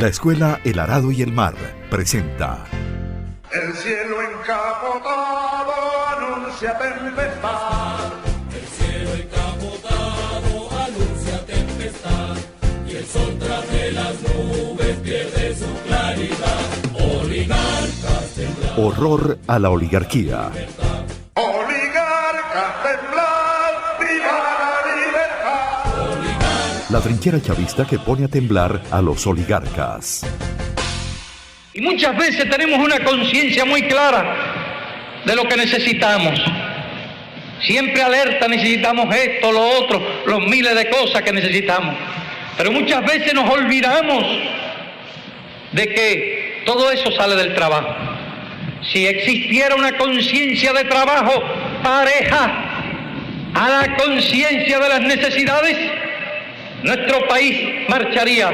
La Escuela El Arado y el Mar presenta El cielo encapotado anuncia tempestad. El cielo encapotado anuncia tempestad. Y el sol tras de las nubes pierde su claridad. Oligarcas temblar. Horror a la oligarquía. Oligarcas temblar, viva la libertad. La trinchera chavista que pone a temblar a los oligarcas. Y muchas veces tenemos una conciencia muy clara de lo que necesitamos. Siempre alerta, necesitamos esto, lo otro, los miles de cosas que necesitamos. Pero muchas veces nos olvidamos de que todo eso sale del trabajo. Si existiera una conciencia de trabajo pareja a la conciencia de las necesidades, nuestro país marcharía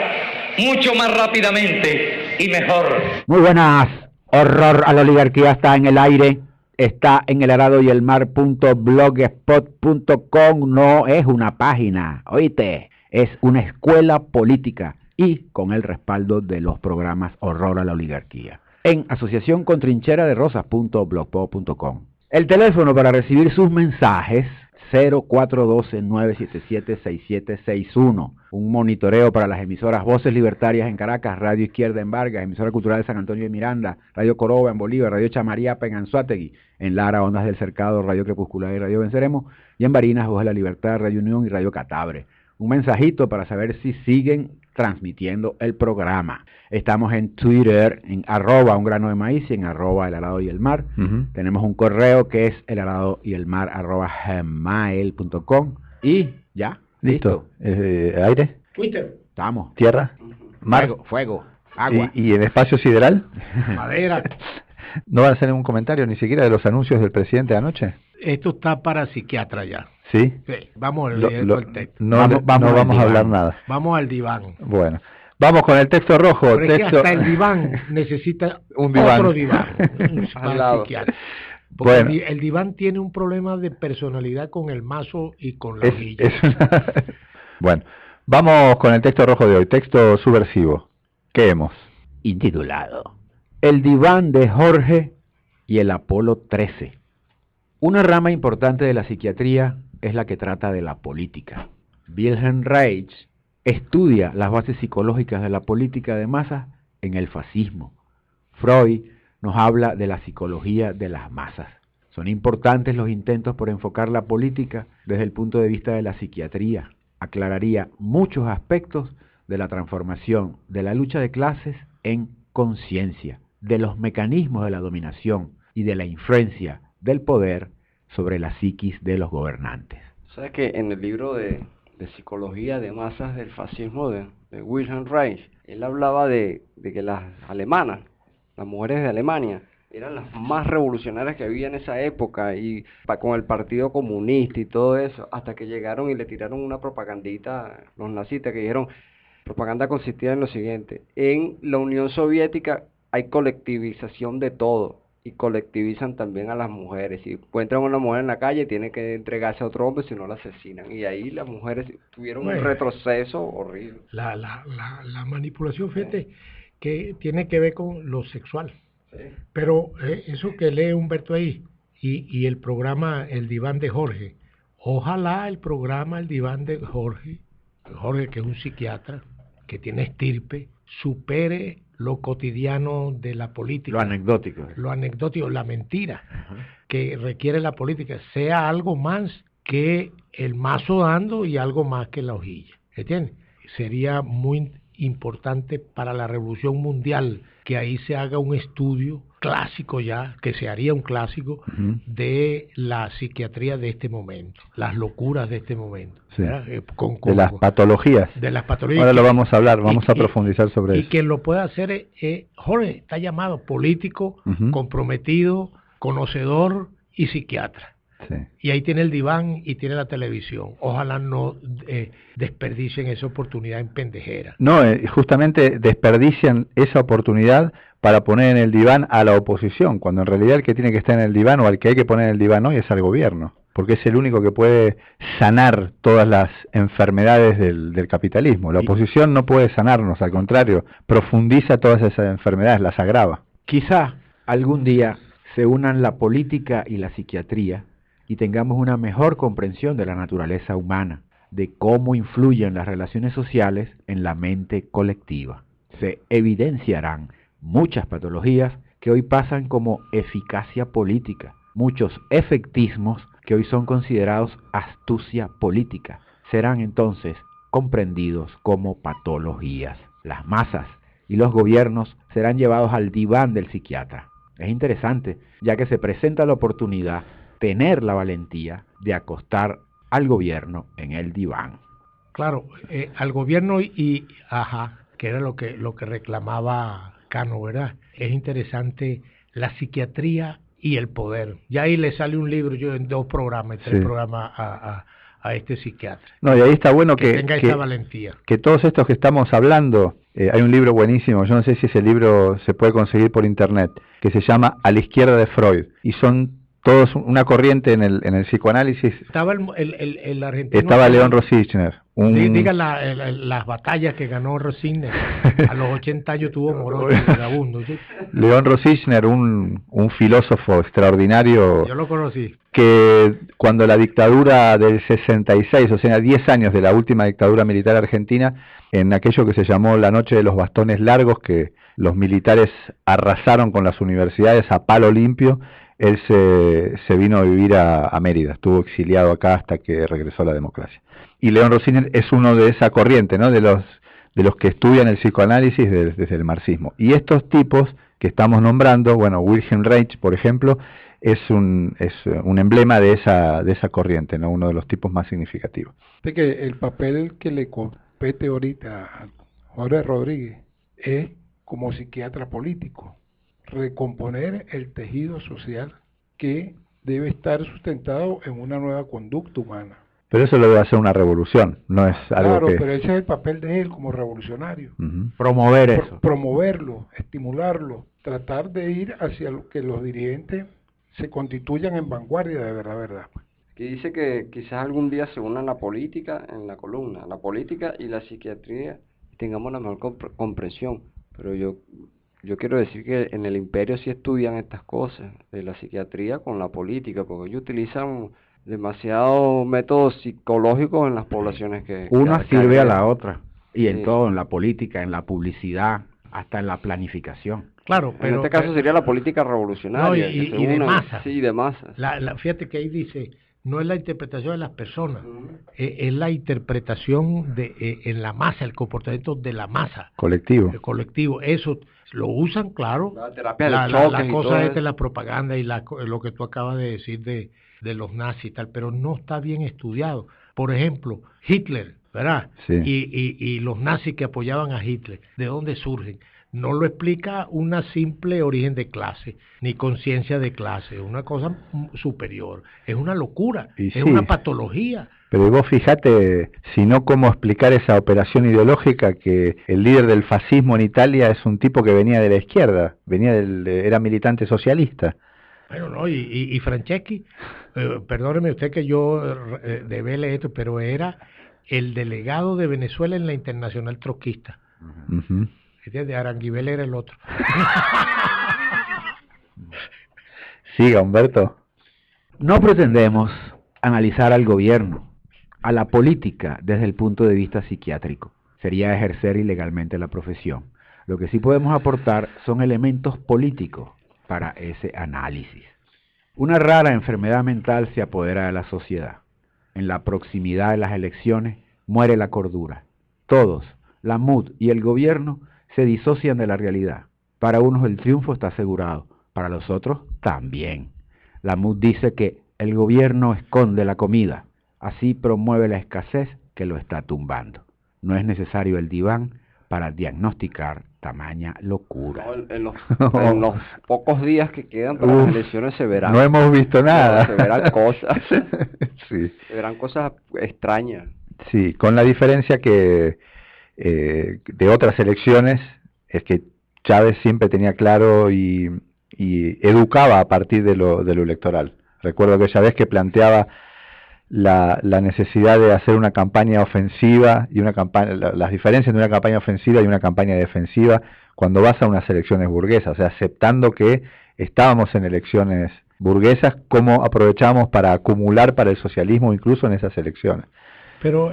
mucho más rápidamente y mejor. Muy buenas. Horror a la oligarquía está en el aire. Está en el arado y el mar.blogspot.com. No es una página, oíste, es una escuela política y con el respaldo de los programas Horror a la oligarquía. En asociación con trincheraderosas.blogspot.com. El teléfono para recibir sus mensajes 0412-977-6761. Un monitoreo para las emisoras Voces Libertarias en Caracas, Radio Izquierda en Vargas, Emisora Cultural de San Antonio de Miranda, Radio Coroba en Bolívar, Radio Chamariapa en Anzoátegui, en Lara, Ondas del Cercado, Radio Crepuscular y Radio Venceremos, y en Barinas, Voz de la Libertad, Radio Unión y Radio Catabre. Un mensajito para saber si siguen transmitiendo el programa. Estamos en Twitter, en @ungrano de maíz y en @el arado y el mar. Tenemos un correo que es elaradoyelmar@gmail.com. Y ya, listo. ¿Aire? Twitter. Estamos. ¿Tierra? ¿Mar? Fuego, agua. ¿Y en espacio sideral? Madera. ¿No van a hacer ningún comentario ni siquiera de los anuncios del presidente de anoche? Esto está para psiquiatra ya. ¿Sí? Sí, vamos al texto. No vamos a hablar nada. Vamos al diván. Bueno, vamos con el texto rojo. Pero es que hasta el diván necesita un diván. otro diván. Al lado. Porque Bueno. el diván tiene un problema de personalidad con el mazo y con la hojilla. Bueno, vamos con el texto rojo de hoy. Texto subversivo. ¿Qué hemos? Intitulado El diván de Jorge y el Apolo 13. Una rama importante de la psiquiatría es la que trata de la política. Wilhelm Reich estudia las bases psicológicas de la política de masas en el fascismo. Freud nos habla de la psicología de las masas. Son importantes los intentos por enfocar la política desde el punto de vista de la psiquiatría. Aclararía muchos aspectos de la transformación de la lucha de clases en conciencia, de los mecanismos de la dominación y de la influencia del poder sobre la psiquis de los gobernantes. ¿Sabes que en el libro de psicología de masas del fascismo de Wilhelm Reich, él hablaba de que las alemanas, las mujeres de Alemania, eran las más revolucionarias que había en esa época y con el Partido Comunista y todo eso, hasta que llegaron y le tiraron una propagandita los nazistas que dijeron, propaganda consistía en lo siguiente: en la Unión Soviética hay colectivización de todo y colectivizan también a las mujeres. Si encuentran a una mujer en la calle tiene que entregarse a otro hombre, si no la asesinan, y ahí las mujeres tuvieron un retroceso horrible. La manipulación, fíjate, que tiene que ver con lo sexual. Sí. Pero eso que lee Humberto ahí y el programa El Diván de Jorge, ojalá el programa El Diván de Jorge que es un psiquiatra que tiene estirpe, supere lo cotidiano de la política, Lo anecdótico, la mentira que requiere la política, sea algo más que el mazo dando y algo más que la hojilla, ¿entiendes? Sería muy importante para la revolución mundial que ahí se haga un estudio clásico ya, que se haría un clásico de la psiquiatría de este momento, las locuras de este momento. Sí. De las patologías. De las patologías. Ahora lo vamos a hablar, vamos a profundizar sobre eso. Y quien lo pueda hacer Jorge está llamado político, comprometido, conocedor y psiquiatra. Sí. Y ahí tiene el diván y tiene la televisión. Ojalá no desperdicien esa oportunidad en pendejera. No, justamente desperdician esa oportunidad para poner en el diván a la oposición, cuando en realidad el que tiene que estar en el diván o al que hay que poner en el diván hoy es al gobierno. porque es el único que puede sanar todas las enfermedades del capitalismo. La oposición no puede sanarnos, al contrario, profundiza todas esas enfermedades, las agrava. Quizá algún día se unan la política y la psiquiatría y tengamos una mejor comprensión de la naturaleza humana, de cómo influyen las relaciones sociales en la mente colectiva. Se evidenciarán muchas patologías que hoy pasan como eficacia política, muchos efectismos que hoy son considerados astucia política, serán entonces comprendidos como patologías. Las masas y los gobiernos serán llevados al diván del psiquiatra. Es interesante, ya que se presenta la oportunidad tener la valentía de acostar al gobierno en el diván. Claro, al gobierno que era lo que reclamaba Cano, ¿verdad? Es interesante la psiquiatría y el poder. Ya ahí le sale un libro, yo en 2 programas, 3 programas a este psiquiatra. No, y ahí está bueno que tenga esa valentía. Que todos estos que estamos hablando, hay un libro buenísimo, yo no sé si ese libro se puede conseguir por internet, que se llama A la izquierda de Freud, y son todos una corriente en el psicoanálisis. Estaba el argentino. Estaba León Rosichner. Diga las batallas que ganó Rosichner. A los 80 años tuvo morocho y vagabundo. ¿Sí? León Rosichner, un filósofo extraordinario. Yo lo conocí. Que cuando la dictadura del 66, o sea, 10 años de la última dictadura militar argentina, en aquello que se llamó la noche de los bastones largos, que los militares arrasaron con las universidades a palo limpio, él se vino a vivir a Mérida, estuvo exiliado acá hasta que regresó a la democracia. Y León Rosichner es uno de esa corriente, ¿no? de los que estudian el psicoanálisis desde el marxismo. Y estos tipos que estamos nombrando, bueno, Wilhelm Reich, por ejemplo, es un emblema de esa corriente, ¿no? Uno de los tipos más significativos. De que el papel que le compete ahorita a Jorge Rodríguez es como psiquiatra político, recomponer el tejido social que debe estar sustentado en una nueva conducta humana. Pero eso lo debe hacer una revolución, no es algo claro, que... pero ese es el papel de él como revolucionario. Promover eso. Promoverlo, estimularlo, tratar de ir hacia lo que los dirigentes se constituyan en vanguardia de verdad. Que dice que quizás algún día se unan la política en la columna, la política y la psiquiatría, y tengamos una mejor comprensión. Pero yo quiero decir que en el imperio sí estudian estas cosas, de la psiquiatría con la política, porque ellos utilizan demasiados métodos psicológicos en las poblaciones que... Una sirve a la otra, y en todo, en la política, en la publicidad, hasta en la planificación. Claro, pero... En este caso sería la política revolucionaria. No, y de masas. Sí, de masas. Fíjate que ahí dice, no es la interpretación de las personas, es la interpretación en la masa, el comportamiento de la masa. Colectivo. El colectivo, eso lo usan, claro. La terapia de choque la cosa es de la propaganda y lo que tú acabas de decir de los nazis y tal, pero no está bien estudiado. Por ejemplo, Hitler, ¿verdad? Sí. Y los nazis que apoyaban a Hitler, ¿de dónde surgen? No lo explica una simple origen de clase, ni conciencia de clase, es una cosa superior, es una locura, es una patología. Pero vos fíjate, si no, cómo explicar esa operación ideológica que el líder del fascismo en Italia es un tipo que venía de la izquierda, era militante socialista. Bueno, no, y Franceschi, perdóneme usted que yo devele esto, pero era el delegado de Venezuela en la Internacional Trotskista. De Aranguibel era el otro. Siga, Humberto. No pretendemos analizar al gobierno, a la política desde el punto de vista psiquiátrico. Sería ejercer ilegalmente la profesión. Lo que sí podemos aportar son elementos políticos para ese análisis. Una rara enfermedad mental se apodera de la sociedad. En la proximidad de las elecciones muere la cordura. Todos, la MUD y el gobierno, se disocian de la realidad. Para unos el triunfo está asegurado, para los otros también. La MUD dice que el gobierno esconde la comida, así promueve la escasez que lo está tumbando. No es necesario el diván para diagnosticar tamaña locura. No, en los pocos días que quedan para las elecciones se verán. No hemos visto nada. Se verán cosas. Sí. Se verán cosas extrañas. Sí, con la diferencia que de otras elecciones es que Chávez siempre tenía claro y educaba a partir de lo electoral. Recuerdo aquella vez que planteaba la necesidad de hacer una campaña ofensiva y una campaña, las diferencias de una campaña ofensiva y una campaña defensiva cuando vas a unas elecciones burguesas, o sea, aceptando que estábamos en elecciones burguesas, cómo aprovechamos para acumular para el socialismo incluso en esas elecciones. Pero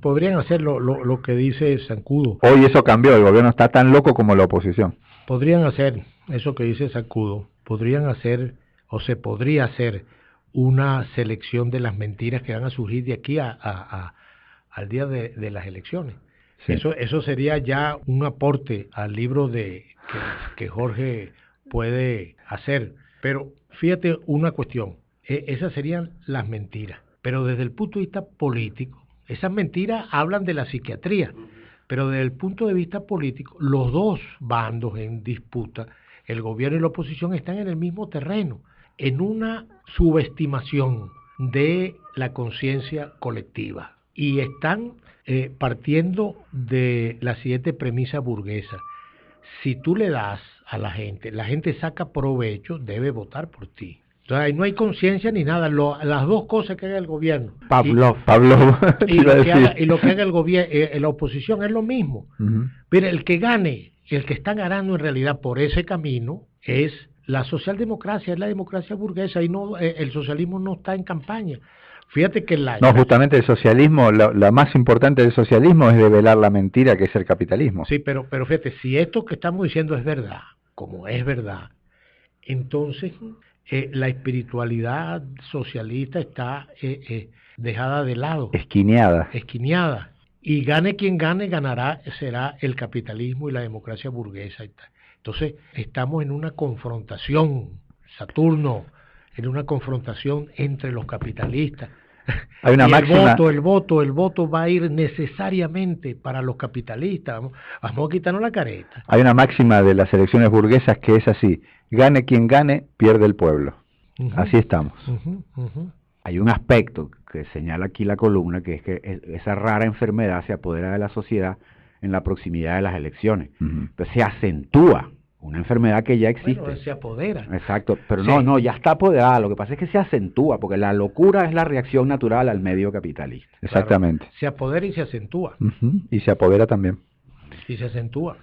podrían hacer lo que dice Zancudo. Hoy eso cambió, el gobierno está tan loco como la oposición. Podrían hacer eso que dice Zancudo, podrían hacer, o se podría hacer, una selección de las mentiras que van a surgir de aquí al día de las elecciones. Sí. Eso sería ya un aporte al libro que Jorge puede hacer. Pero fíjate una cuestión, esas serían las mentiras. Pero desde el punto de vista político, esas mentiras hablan de la psiquiatría, pero desde el punto de vista político, los dos bandos en disputa, el gobierno y la oposición, están en el mismo terreno, en una subestimación de la conciencia colectiva. Y están partiendo de la siguiente premisa burguesa. Si tú le das a la gente saca provecho, debe votar por ti. Entonces ahí no hay conciencia ni nada, las dos cosas que haga el gobierno Pablo y lo que haga el gobierno, la oposición es lo mismo. Mira, el que gane, el que está ganando en realidad por ese camino es la socialdemocracia, es la democracia burguesa, y no el socialismo no está en campaña. Fíjate que justamente el socialismo, la más importante del socialismo es develar la mentira que es el capitalismo. Sí, pero fíjate, si esto que estamos diciendo es verdad, como es verdad, entonces la espiritualidad socialista está dejada de lado. Esquineada. Y gane quien gane, será el capitalismo y la democracia burguesa. Entonces, estamos en una confrontación, Saturno, en una confrontación entre los capitalistas. Hay una máxima... el voto va a ir necesariamente para los capitalistas. Vamos a quitarnos la careta. Hay una máxima de las elecciones burguesas que es así: gane quien gane, pierde el pueblo. Así estamos. Hay un aspecto que señala aquí la columna, que es que esa rara enfermedad se apodera de la sociedad en la proximidad de las elecciones. Entonces se acentúa una enfermedad que ya existe. Bueno, se apodera. Exacto, pero no, ya está apoderada. Lo que pasa es que se acentúa, porque la locura es la reacción natural al medio capitalista. Exactamente. Claro, se apodera y se acentúa. Y se apodera también. Y se acentúa.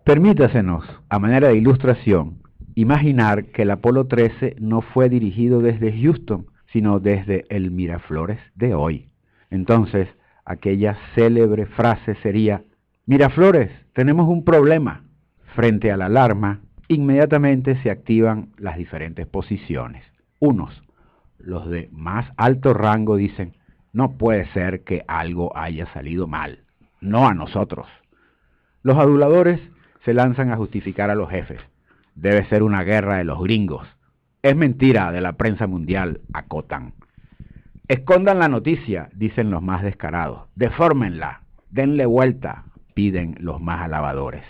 Permítasenos, a manera de ilustración, imaginar que el Apolo 13 no fue dirigido desde Houston, sino desde el Miraflores de hoy. Entonces, aquella célebre frase sería: Miraflores, tenemos un problema. Frente a la alarma, inmediatamente se activan las diferentes posiciones. Unos, los de más alto rango, dicen: no puede ser que algo haya salido mal, no a nosotros. Los aduladores se lanzan a justificar a los jefes: debe ser una guerra de los gringos. Es mentira de la prensa mundial, acotan. Escondan la noticia, dicen los más descarados. Defórmenla, denle vuelta, piden los más alabadores.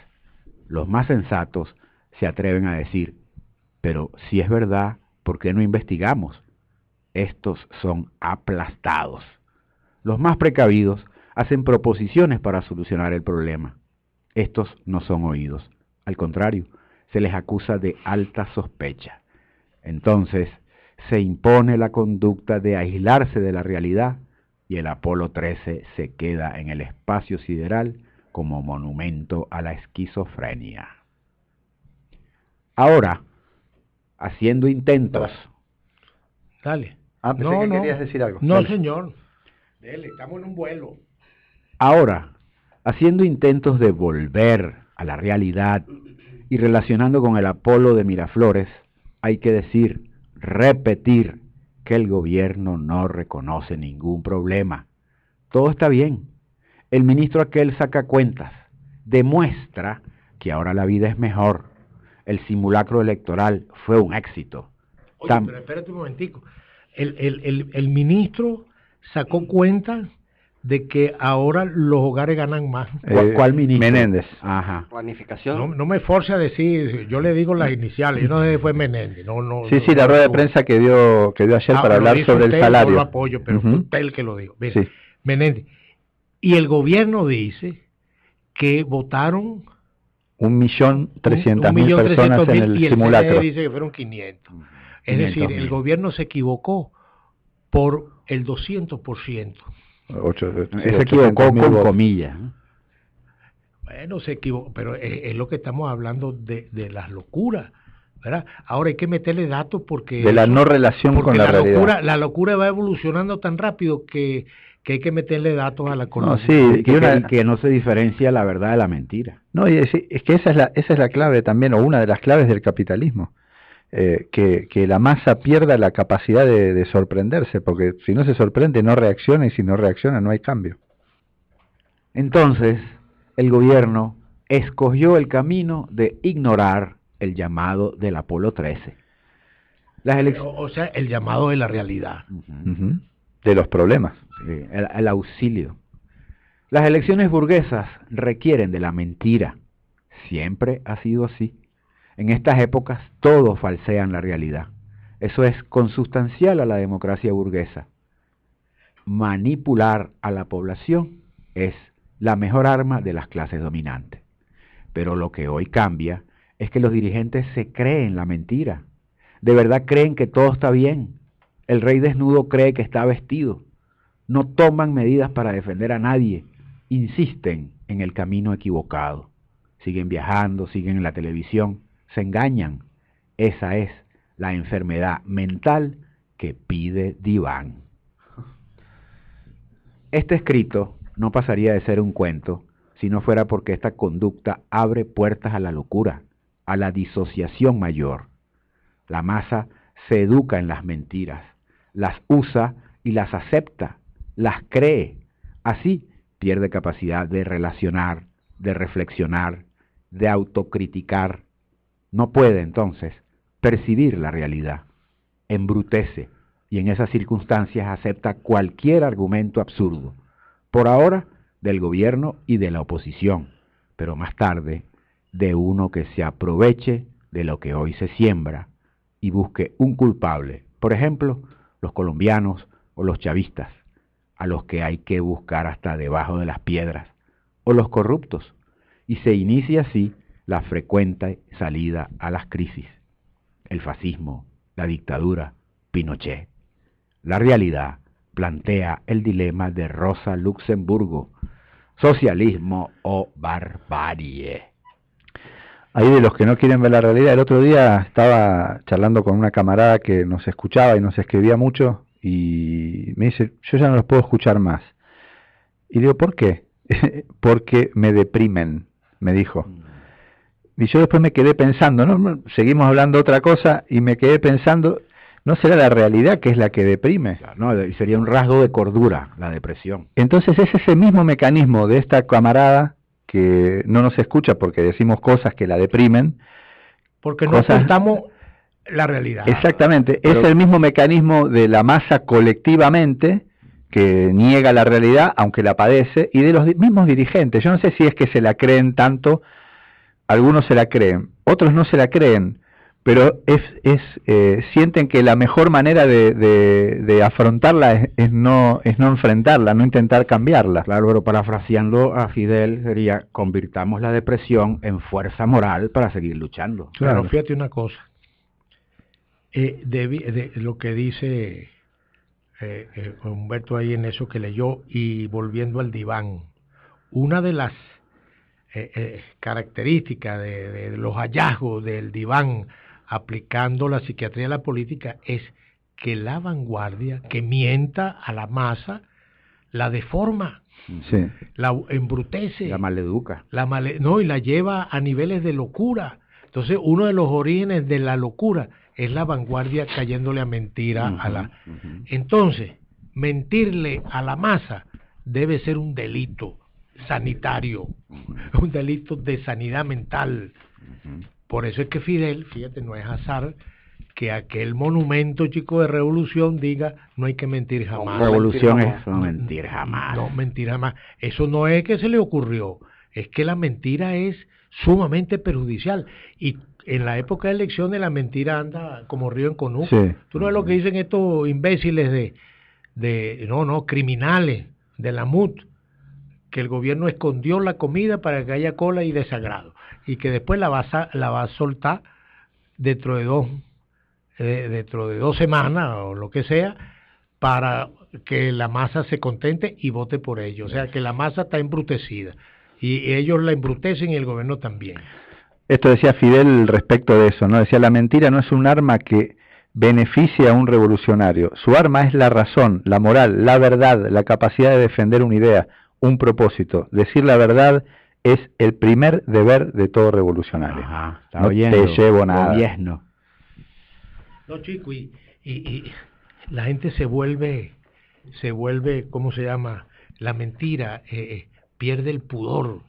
Los más sensatos se atreven a decir: pero si es verdad, ¿por qué no investigamos? Estos son aplastados. Los más precavidos hacen proposiciones para solucionar el problema. Estos no son oídos. Al contrario, se les acusa de alta sospecha. Entonces, se impone la conducta de aislarse de la realidad y el Apolo 13 se queda en el espacio sideral como monumento a la esquizofrenia. Ahora, haciendo intentos... Dale. Pensé que querías decir algo. No, dale. Señor. Dele, estamos en un vuelo. Ahora, haciendo intentos de volver a la realidad y relacionando con el Apolo de Miraflores, hay que decir, repetir, que el gobierno no reconoce ningún problema. Todo está bien. El ministro aquel saca cuentas, demuestra que ahora la vida es mejor. El simulacro electoral fue un éxito. Oye, pero espérate un momentico. El ministro sacó cuenta de que ahora los hogares ganan más. ¿Cuál ministro? Menéndez. Ajá. Planificación. No me force a decir, yo le digo las iniciales, yo no sé si fue Menéndez. Sí, la rueda de prensa que dio ayer para hablar sobre el salario. Yo lo apoyo, pero fue usted el que lo dijo. Mira, sí. Menéndez. Y el gobierno dice que votaron 1.300.000 personas en el simulacro. Y el CNE dice que fueron 500. Es decir, el gobierno se equivocó por el 200%. Se equivocó con comillas. Bueno, se equivocó, pero es lo que estamos hablando de las locuras, ¿verdad? Ahora hay que meterle datos porque... De la no relación con la realidad. La locura va evolucionando tan rápido que hay que meterle datos a la economía. No, sí, que no se diferencia la verdad de la mentira. No, y es que esa es la clave también, o una de las claves del capitalismo. Que la masa pierda la capacidad de sorprenderse, porque si no se sorprende no reacciona, y si no reacciona no hay cambio. Entonces, el gobierno escogió el camino de ignorar el llamado del Apolo 13. O sea, el llamado de la realidad. De los problemas. Sí, el auxilio. Las elecciones burguesas requieren de la mentira. Siempre ha sido así. En estas épocas todos falsean la realidad. Eso es consustancial a la democracia burguesa. Manipular a la población es la mejor arma de las clases dominantes. Pero lo que hoy cambia es que los dirigentes se creen la mentira. De verdad creen que todo está bien. El rey desnudo cree que está vestido. No toman medidas para defender a nadie. Insisten en el camino equivocado. Siguen viajando, siguen en la televisión. Se engañan. Esa es la enfermedad mental que pide Diván. Este escrito no pasaría de ser un cuento si no fuera porque esta conducta abre puertas a la locura, a la disociación mayor. La masa se educa en las mentiras, las usa y las acepta, las cree. Así pierde capacidad de relacionar, de reflexionar, de autocriticar. No puede entonces percibir la realidad, embrutece y en esas circunstancias acepta cualquier argumento absurdo, por ahora del gobierno y de la oposición, pero más tarde de uno que se aproveche de lo que hoy se siembra y busque un culpable, por ejemplo, los colombianos o los chavistas, a los que hay que buscar hasta debajo de las piedras, o los corruptos, y se inicia así la frecuente salida a las crisis, el fascismo, la dictadura, Pinochet. La realidad plantea el dilema de Rosa Luxemburgo, socialismo o barbarie. Ahí de los que no quieren ver la realidad, el otro día estaba charlando con una camarada que nos escuchaba y nos escribía mucho y me dice, yo ya no los puedo escuchar más. Y digo, ¿por qué? Porque me deprimen, me dijo. Y yo después me quedé pensando, ¿no? Seguimos hablando otra cosa y me quedé pensando, ¿no será la realidad que es la que deprime? No, sería un rasgo de cordura, la depresión. Entonces es ese mismo mecanismo de esta camarada que no nos escucha porque decimos cosas que la deprimen. Porque no contamos la realidad. Exactamente, pero es el mismo mecanismo de la masa colectivamente que niega la realidad, aunque la padece, y de los mismos dirigentes. Yo no sé si es que se la creen tanto. Algunos se la creen, otros no se la creen, pero sienten que la mejor manera de afrontarla es no enfrentarla, no intentar cambiarla. Claro, pero parafraseando a Fidel sería, convirtamos la depresión en fuerza moral para seguir luchando. Claro, pero fíjate una cosa, de lo que dice Humberto ahí en eso que leyó, y volviendo al diván, una de las característica de los hallazgos del diván aplicando la psiquiatría a la política es que la vanguardia, que mienta a la masa, la deforma, sí, la embrutece, la maleduca, y la lleva a niveles de locura. Entonces uno de los orígenes de la locura es la vanguardia cayéndole a mentira a la... Entonces, mentirle a la masa debe ser un delito sanitario, un delito de sanidad mental. Por eso es que Fidel, fíjate, no es azar que aquel monumento chico de revolución diga no hay que mentir jamás. Revolución es no mentir jamás. No mentir jamás. Eso no es que se le ocurrió, es que la mentira es sumamente perjudicial. Y en la época de elecciones la mentira anda como río en conuco. Sí. Tú no ves lo que dicen estos imbéciles criminales de la MUT, que el gobierno escondió la comida para que haya cola y desagrado, y que después la va a soltar dentro de 2 semanas o lo que sea, para que la masa se contente y vote por ellos. O sea, que la masa está embrutecida. Y ellos la embrutecen y el gobierno también. Esto decía Fidel respecto de eso, ¿no? Decía, la mentira no es un arma que beneficia a un revolucionario. Su arma es la razón, la moral, la verdad, la capacidad de defender una idea, un propósito. Decir la verdad es el primer deber de todo revolucionario. Ajá, está no oyendo, te llevo nada. gobierno. No, chico, y la gente se vuelve, ¿cómo se llama? La mentira, pierde el pudor,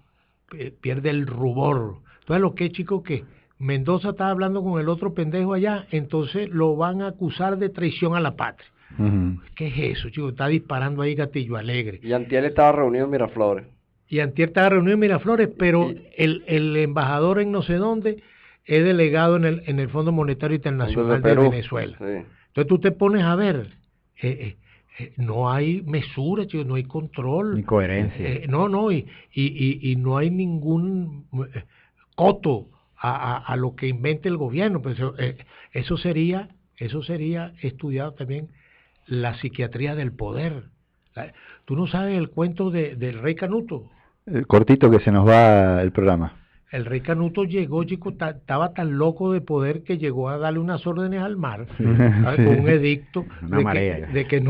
pierde el rubor. Entonces, lo que, chico, que Mendoza está hablando con el otro pendejo allá, entonces lo van a acusar de traición a la patria. Uh-huh. ¿Qué es eso, chico? Está disparando ahí Gatillo Alegre. Y antier estaba reunido en Miraflores. Y antier estaba reunido en Miraflores, pero el embajador en no sé dónde es delegado en el Fondo Monetario Internacional de Venezuela. Sí. Entonces tú te pones a ver, no hay mesura, chico, no hay control. Ni coherencia. No, y no hay ningún coto a lo que invente el gobierno. Pues eso sería estudiado también la psiquiatría del poder. Tú no sabes el cuento del rey Canuto. Cortito que se nos va el programa. El rey Canuto llegó, chico, estaba tan loco de poder que llegó a darle unas órdenes al mar, ¿sabes? Con un edicto de que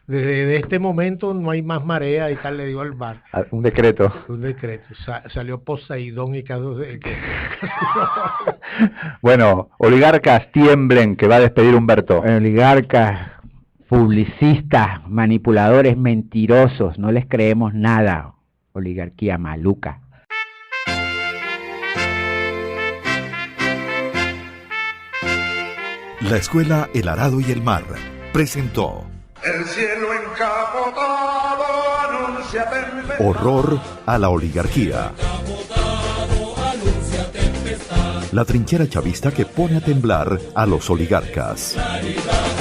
desde este momento no hay más marea y tal, le dio al mar. Un decreto. Un decreto. Salió Poseidón y cada... Bueno, oligarcas tiemblen, que va a despedir Humberto. Oligarcas, publicistas, manipuladores mentirosos, no les creemos nada. Oligarquía maluca. La Escuela El Arado y el Mar presentó El cielo encapotado anuncia tempestad. Horror a la oligarquía. La trinchera chavista que pone a temblar a los oligarcas. Claridad.